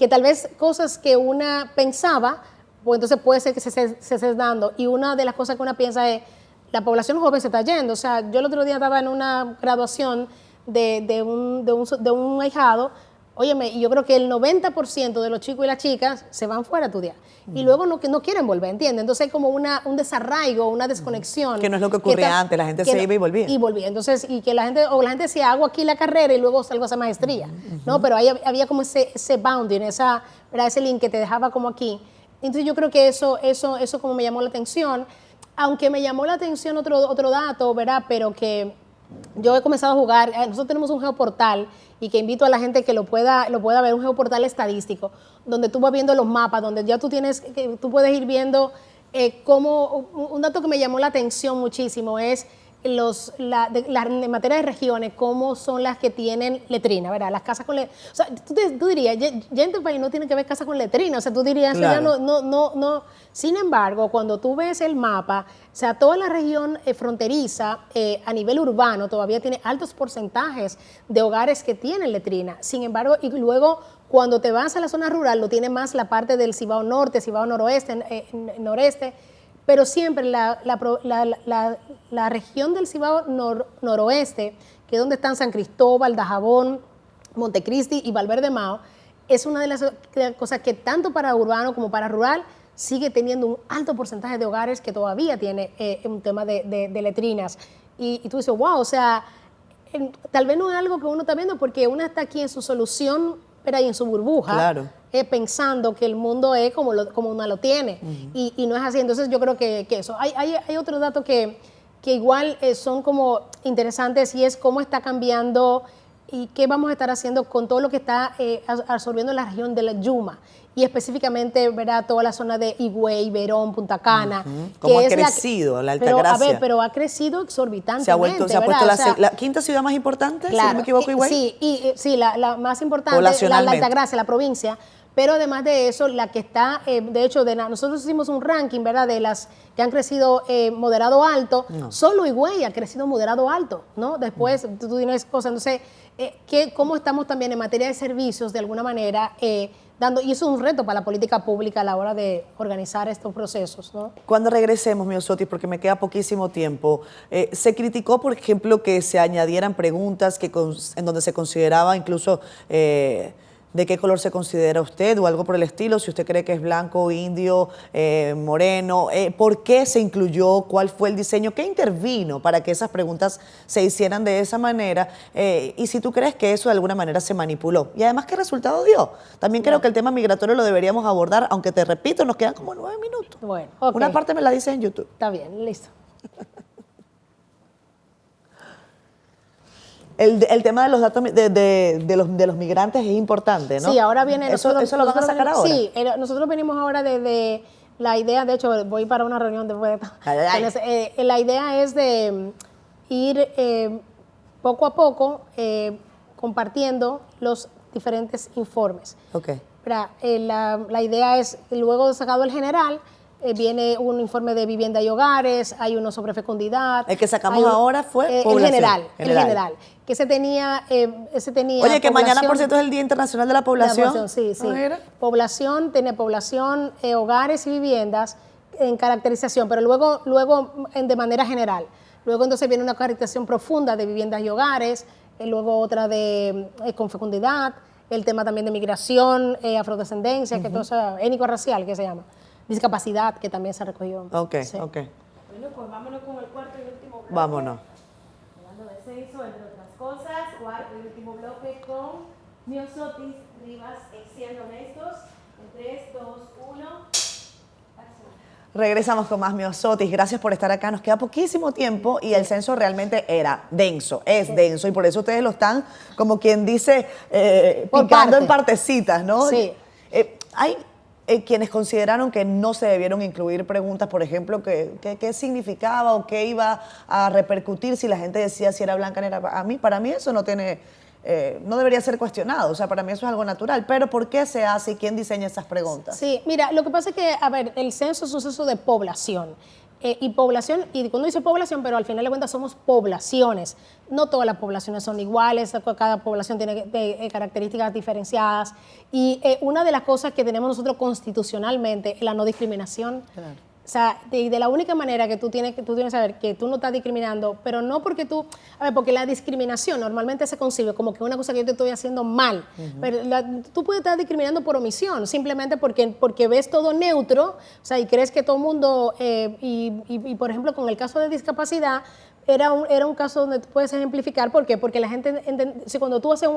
tal vez cosas que una pensaba, pues entonces puede ser que se esté dando, y una de las cosas que una piensa es, la población joven se está yendo. O sea, yo el otro día estaba en una graduación de un ahijado, óyeme, y yo creo que el 90% de los chicos y las chicas se van fuera a estudiar. Y luego no quieren volver, ¿entiendes? Entonces hay como un desarraigo, una desconexión. Que no es lo que ocurría antes, la gente se iba y volvía. Y volvía. Entonces, y que la gente decía, hago aquí la carrera y luego salgo a hacer maestría. ¿No? Pero ahí había como ese bounding, ese link que te dejaba como aquí. Entonces yo creo que eso como me llamó la atención. aunque me llamó la atención otro dato, ¿verdad? Pero que yo he comenzado a jugar, nosotros tenemos un geoportal y que invito a la gente que lo pueda ver, un geoportal estadístico, donde tú vas viendo los mapas, donde ya tú puedes ir viendo cómo, un dato que me llamó la atención muchísimo es en materia de regiones, cómo son las que tienen letrina, ¿verdad? Las casas con letrina. O sea, tú dirías, ya en tu país no tiene que haber casas con letrina, o sea, tú dirías, claro. eso ya no. Sin embargo, cuando tú ves el mapa, o sea, toda la región fronteriza a nivel urbano todavía tiene altos porcentajes de hogares que tienen letrina. Sin embargo, y luego cuando te vas a la zona rural, lo tiene más la parte del Cibao Norte, Cibao Noroeste, Noreste, pero siempre la región del Cibao Noroeste, que es donde están San Cristóbal, Dajabón, Montecristi y Valverde Mao, es una de las cosas que tanto para urbano como para rural sigue teniendo un alto porcentaje de hogares que todavía tiene un tema de letrinas. Y tú dices, wow, o sea, tal vez no es algo que uno está viendo porque uno está aquí en su solución, pero ahí en su burbuja. Claro. Pensando que el mundo es como uno lo tiene, y no es así. Entonces yo creo que eso. Hay otros datos que igual son como interesantes, y es cómo está cambiando y qué vamos a estar haciendo con todo lo que está absorbiendo la región de la Yuma, y específicamente, ¿verdad?, toda la zona de Higüey, Verón, Punta Cana. ¿Cómo ha crecido la Altagracia? Pero ha crecido exorbitantemente. Se ha puesto la quinta ciudad más importante, claro, si no me equivoco, Higüey. Sí, la más importante, la Altagracia, la provincia. Pero además de eso, la que está, de hecho, nosotros hicimos un ranking, ¿verdad?, de las que han crecido moderado alto. No. Solo Higüey ha crecido moderado alto, ¿no? Después tú tienes cosas. Entonces, ¿cómo estamos también en materia de servicios, de alguna manera, dando? Y eso es un reto para la política pública a la hora de organizar estos procesos, ¿no? Cuando regresemos, Myosotis, porque me queda poquísimo tiempo, se criticó, por ejemplo, que se añadieran preguntas en donde se consideraba incluso de qué color se considera usted o algo por el estilo, si usted cree que es blanco, indio, moreno, ¿por qué se incluyó? ¿Cuál fue el diseño? ¿Qué intervino para que esas preguntas se hicieran de esa manera? Y si tú crees que eso de alguna manera se manipuló. Y además, ¿qué resultado dio? También creo que el tema migratorio lo deberíamos abordar, aunque te repito, nos quedan como 9 minutos. Bueno, okay. Una parte me la dices en YouTube. Está bien, listo. El tema de los datos de los migrantes es importante, ¿no? Sí, ahora viene... ¿Eso lo van a sacar ahora? Sí, nosotros venimos ahora desde la idea, de hecho, voy para una reunión después de esto. La idea es de ir poco a poco compartiendo los diferentes informes. Okay. La idea es, luego de sacado el general, viene un informe de vivienda y hogares, hay uno sobre fecundidad. El que sacamos ahora fue población. El general. Que ese tenía Oye, que mañana, por cierto, es el Día Internacional de la Población. Sí. Población, tiene población, hogares y viviendas en caracterización, pero luego de manera general. Luego entonces viene una caracterización profunda de viviendas y hogares, luego otra con fecundidad, el tema también de migración, afrodescendencia, que todo eso, étnico-racial, que se llama. Discapacidad, que también se recogió. Ok. Bueno, pues vámonos con el cuarto y último bloque. Vámonos. Hablando de sexo, entre otras cosas, cuarto y último bloque con Myosotis Rivas, Siendo Honestos. En 3, 2, 1, acción. Regresamos con más Myosotis. Gracias por estar acá. Nos queda poquísimo tiempo y el censo realmente era denso, es denso, y por eso ustedes lo están, como quien dice, picando en partecitas, ¿no? Sí. Hay quienes consideraron que no se debieron incluir preguntas, por ejemplo, qué significaba o qué iba a repercutir si la gente decía si era blanca, negra. Para mí eso no debería ser cuestionado, o sea, para mí eso es algo natural, pero ¿por qué se hace y quién diseña esas preguntas? Sí, mira, lo que pasa es que, el censo es un censo de población. Y cuando dice población, pero al final de cuentas somos poblaciones. No todas las poblaciones son iguales, cada población tiene características diferenciadas. Y una de las cosas que tenemos nosotros constitucionalmente es la no discriminación. Claro. O sea, de la única manera que tú tienes que saber que tú no estás discriminando, pero no porque porque la discriminación normalmente se concibe como que es una cosa que yo te estoy haciendo mal. Pero tú puedes estar discriminando por omisión, simplemente porque ves todo neutro, o sea, y crees que todo el mundo, y por ejemplo, con el caso de discapacidad, era un caso donde tú puedes ejemplificar. ¿Por qué? Porque la gente, cuando tú haces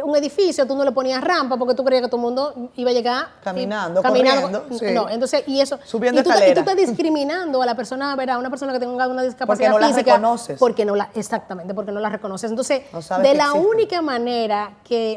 un edificio, tú no le ponías rampa porque tú creías que todo el mundo iba a llegar caminando, corriendo. No, entonces, y eso. Subiendo y tú escalera. estás discriminando a la persona, ¿verdad? Una persona que tenga una discapacidad porque no física. la reconoces. Exactamente, porque no la reconoces. Entonces, No sabes de que la existen. única manera que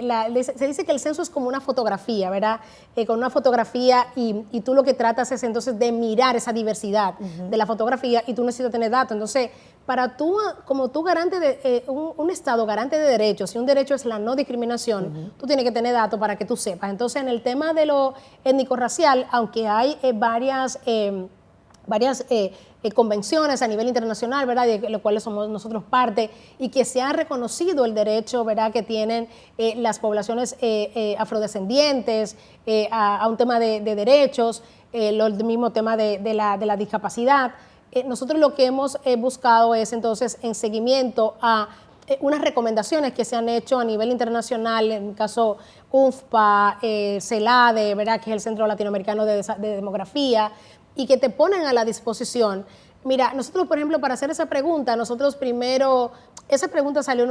se dice que el censo es como una fotografía, ¿verdad? Con una fotografía y tú lo que tratas es entonces de mirar esa diversidad de la fotografía y tú necesitas tener datos. Entonces, para tú, como tú garante de un Estado garante de derechos, y un derecho es la no discriminación, tú tienes que tener datos para que tú sepas. Entonces, en el tema de lo étnico-racial, aunque hay varias convenciones a nivel internacional, ¿verdad?, de los cuales somos nosotros parte, y que se ha reconocido el derecho, ¿verdad?, que tienen las poblaciones afrodescendientes a un tema de derechos, el mismo tema de la discapacidad. Nosotros lo que hemos buscado es entonces en seguimiento a unas recomendaciones que se han hecho a nivel internacional, en el caso UNFPA, CELADE, ¿verdad?, que es el Centro Latinoamericano de Demografía, y que te ponen a la disposición. Mira, nosotros, por ejemplo, para hacer esa pregunta, nosotros primero, esa pregunta salió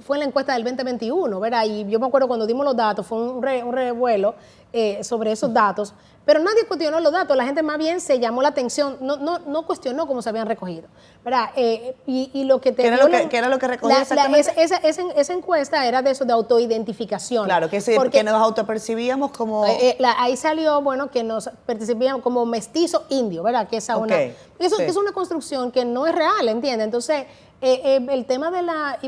fue en la encuesta del 2021, ¿verdad? Y yo me acuerdo cuando dimos los datos, fue un revuelo sobre esos datos, pero nadie cuestionó los datos, la gente más bien se llamó la atención, no cuestionó cómo se habían recogido, ¿verdad? Y lo que te ¿Qué era lo que recogía exactamente? Esa encuesta era de eso, de autoidentificación. Claro, que nos autopercibíamos como... ahí salió, bueno, que nos percibíamos como mestizo indio, ¿verdad? Que esa eso sí. es una construcción que no es real, ¿entiendes? Entonces, el tema de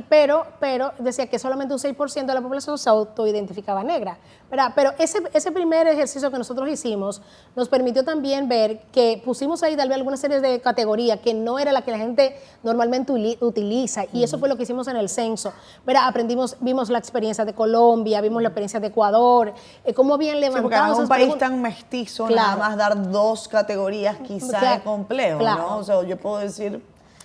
pero decía que solamente un 6% de la población se autoidentificaba negra, ¿verdad? Pero ese primer ejercicio que nosotros hicimos nos permitió también ver que pusimos ahí tal vez alguna serie de categorías que no era la que la gente normalmente utiliza, y eso fue lo que hicimos en el censo, ¿verdad? Vimos la experiencia de Colombia, vimos la experiencia de Ecuador, cómo habían levantado en un país tan mestizo, nada más dar 2 categorías quizás es complejo, ¿no? O sea, yo puedo decir...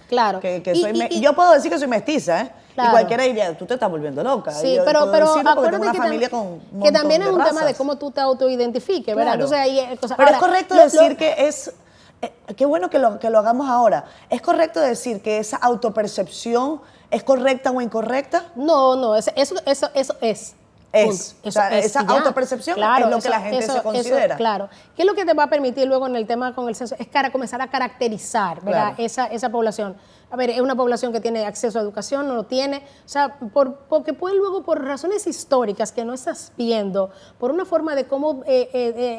Claro. Yo puedo decir que soy mestiza, ¿eh? Claro. Y cualquiera diría, tú te estás volviendo loca. Sí, pero acuérdate una familia con un que también es un razas. tema de cómo tú te autoidentifiques, ¿verdad? Claro. Entonces ahí es cosa. Pero Ahora, es correcto decir que es... qué bueno que lo hagamos ahora. ¿Es correcto decir que esa autopercepción es correcta o incorrecta? No, eso es. Esa autopercepción es lo que la gente se considera. Claro. ¿Qué es lo que te va a permitir luego en el tema con el censo? Es comenzar a caracterizar, ¿verdad? Claro. Esa población. A ver, es una población que tiene acceso a educación, no lo tiene. O sea, porque puede luego, por razones históricas que no estás viendo, por una forma de cómo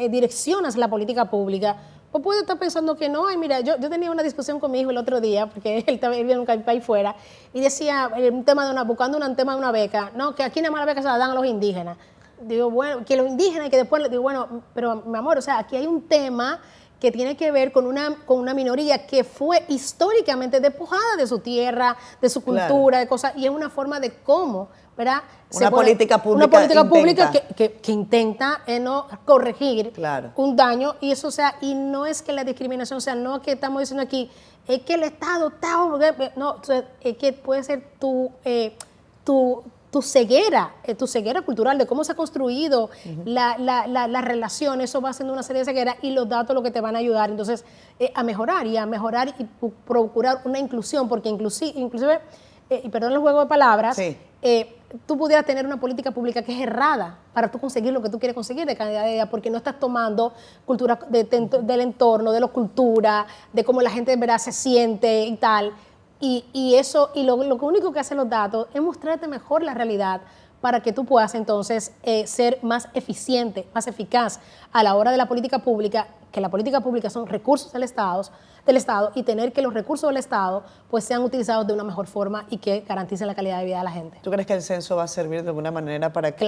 direccionas la política pública, o puede estar pensando que no. Ay, mira, yo tenía una discusión con mi hijo el otro día, porque él vivía en un país fuera, y decía, buscando un tema de una beca, no, que aquí nada más la beca se la dan a los indígenas. Digo, bueno, que los indígenas, y que después, digo, bueno, pero mi amor, o sea, aquí hay un tema que tiene que ver con una minoría que fue históricamente despojada de su tierra, de su cultura, claro, de cosas, y es una forma de cómo, ¿verdad? Una política pública que intenta no corregir, claro, un daño, y eso, o sea, y no es que la discriminación, o sea, no que estamos diciendo aquí, es que el Estado está, no, o sea, es que puede ser tu ceguera cultural, de cómo se ha construido la relación. Eso va haciendo una serie de cegueras, y los datos lo que te van a ayudar entonces a mejorar y procurar una inclusión, porque inclusive y perdón el juego de palabras, sí, tú pudieras tener una política pública que es errada para tú conseguir lo que tú quieres conseguir de calidad de vida, porque no estás tomando cultura del entorno, de la cultura, de cómo la gente en verdad se siente y tal. Y eso, y lo único que hacen los datos es mostrarte mejor la realidad para que tú puedas entonces ser más eficiente, más eficaz a la hora de la política pública, que la política pública son recursos del Estado, y tener que los recursos del Estado pues sean utilizados de una mejor forma y que garanticen la calidad de vida de la gente. ¿Tú crees que el censo va a servir de alguna manera para que...?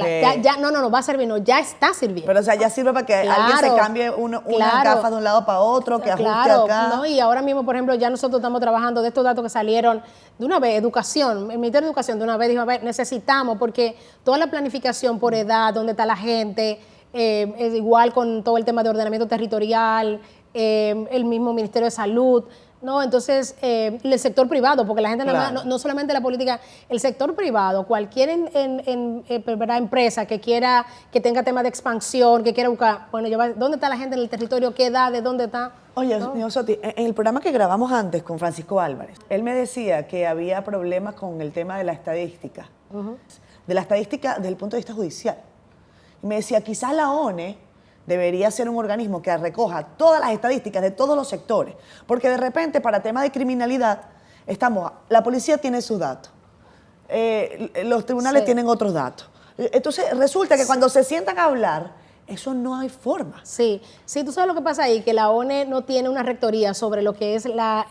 No va a servir, no, ya está sirviendo. Pero o sea, ya sirve para que alguien se cambie una gafa de un lado para otro, que ajuste acá. No, y ahora mismo, por ejemplo, ya nosotros estamos trabajando de estos datos que salieron de una vez, educación, el Ministerio de Educación de una vez dijo, a ver, necesitamos, porque toda la planificación por edad, dónde está la gente, es igual con todo el tema de ordenamiento territorial, el mismo Ministerio de Salud, ¿no? Entonces, el sector privado, porque la gente claro, no solamente la política, el sector privado, cualquier empresa que quiera, que tenga tema de expansión, que quiera buscar, bueno, ¿dónde está la gente en el territorio? ¿Qué edad? ¿De dónde está? Oye, ¿no? señor Sotti, en el programa que grabamos antes con Francisco Álvarez, él me decía que había problemas con el tema de la estadística. de la estadística desde el punto de vista judicial. Y me decía, quizás la ONE debería ser un organismo que recoja todas las estadísticas de todos los sectores, porque de repente para temas de criminalidad, la policía tiene sus datos, los tribunales tienen otros datos. Entonces resulta que cuando se sientan a hablar, eso no hay forma. Sí, tú sabes lo que pasa ahí, que la ONE no tiene una rectoría sobre lo que es la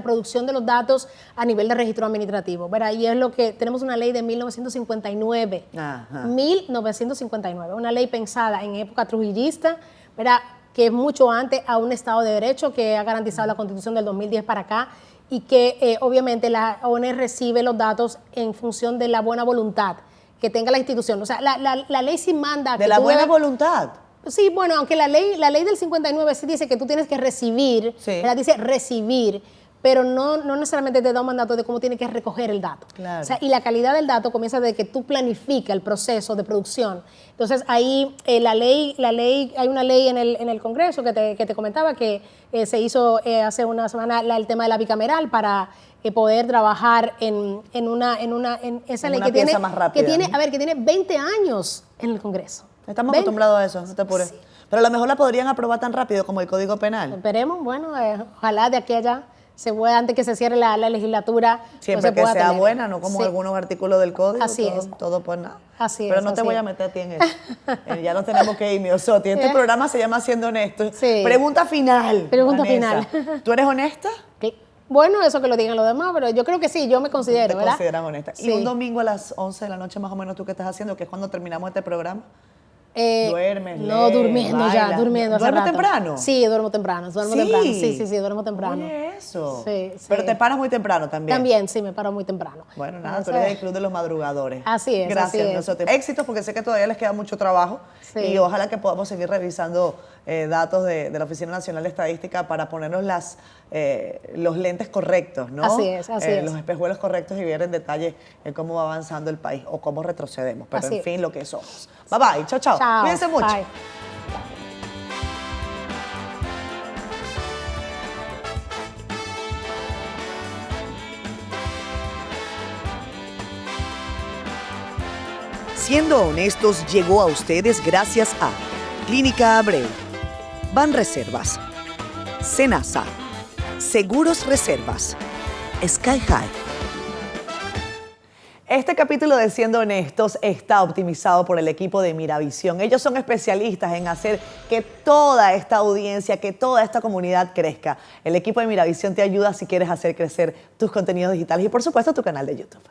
producción de los datos a nivel de registro administrativo, ¿verdad? Y es lo que tenemos una ley de 1959, Ajá. 1959, una ley pensada en época trujillista, ¿verdad? Que es mucho antes a un Estado de Derecho que ha garantizado la Constitución del 2010 para acá y que obviamente la ONE recibe los datos en función de la buena voluntad que tenga la institución. O sea, la ley sí manda... De la buena voluntad. Sí, bueno, aunque la ley del 59 sí dice que tú tienes que recibir, Sí. dice recibir, pero no necesariamente te da un mandato de cómo tienes que recoger el dato. Claro. O sea, y la calidad del dato comienza desde que tú planificas el proceso de producción. Entonces, ahí hay una ley en el Congreso que te comentaba que se hizo hace una semana el tema de la bicameral para poder trabajar en esa ley una que tiene, pieza más rápida, que tiene 20 años en el Congreso. Estamos 20. acostumbrados a eso, no te apures. Sí. Pero a lo mejor la podrían aprobar tan rápido como el Código Penal. Esperemos, bueno, ojalá de aquí a allá se pueda, antes que se cierre la legislatura, Siempre se que pueda sea tener. buena, no como Sí. algunos artículos del Código. Así es. Todo por nada. Así Pero es, no te así voy a es. meter a ti en eso. Ya nos tenemos que ir, Miosoti. Este programa se llama Siendo Honestos. Sí. Pregunta final. Pregunta Vanessa. final. ¿Tú eres honesta? Bueno, eso que lo digan los demás, pero yo creo que sí, yo me considero, Te ¿verdad? consideras honesta. Sí. Y un domingo a las 11 de la noche más o menos, ¿tú qué estás haciendo? Que es cuando terminamos este programa. Duermes, No, lees, durmiendo ya, bailas. durmiendo hace ¿Duermes rato. temprano? Sí, duermo temprano, duermo Sí. temprano. Sí, duermo temprano. Oye, eso. Sí. Pero te paras muy temprano también. También, sí, me paro muy temprano. Bueno, nada, tú Entonces, eres del club de los madrugadores. Así es, Gracias, así es. Miosoti. Éxitos, porque sé que todavía les queda mucho trabajo. Sí. Y ojalá que podamos seguir revisando datos de la Oficina Nacional de Estadística para ponernos los lentes correctos, ¿no? Así es, así es. Los espejuelos correctos y ver en detalle cómo va avanzando el país o cómo retrocedemos. Pero Así en es. fin, lo que somos. Bye bye. Chao, chao. Chao. Cuídense mucho. Bye. Siendo Honestos llegó a ustedes gracias a Clínica Abreu, Banreservas, Senasa, Seguros Reservas, Sky High. Este capítulo de Siendo Honestos está optimizado por el equipo de Miravisión. Ellos son especialistas en hacer que toda esta audiencia, que toda esta comunidad crezca. El equipo de Miravisión te ayuda si quieres hacer crecer tus contenidos digitales y, por supuesto, tu canal de YouTube.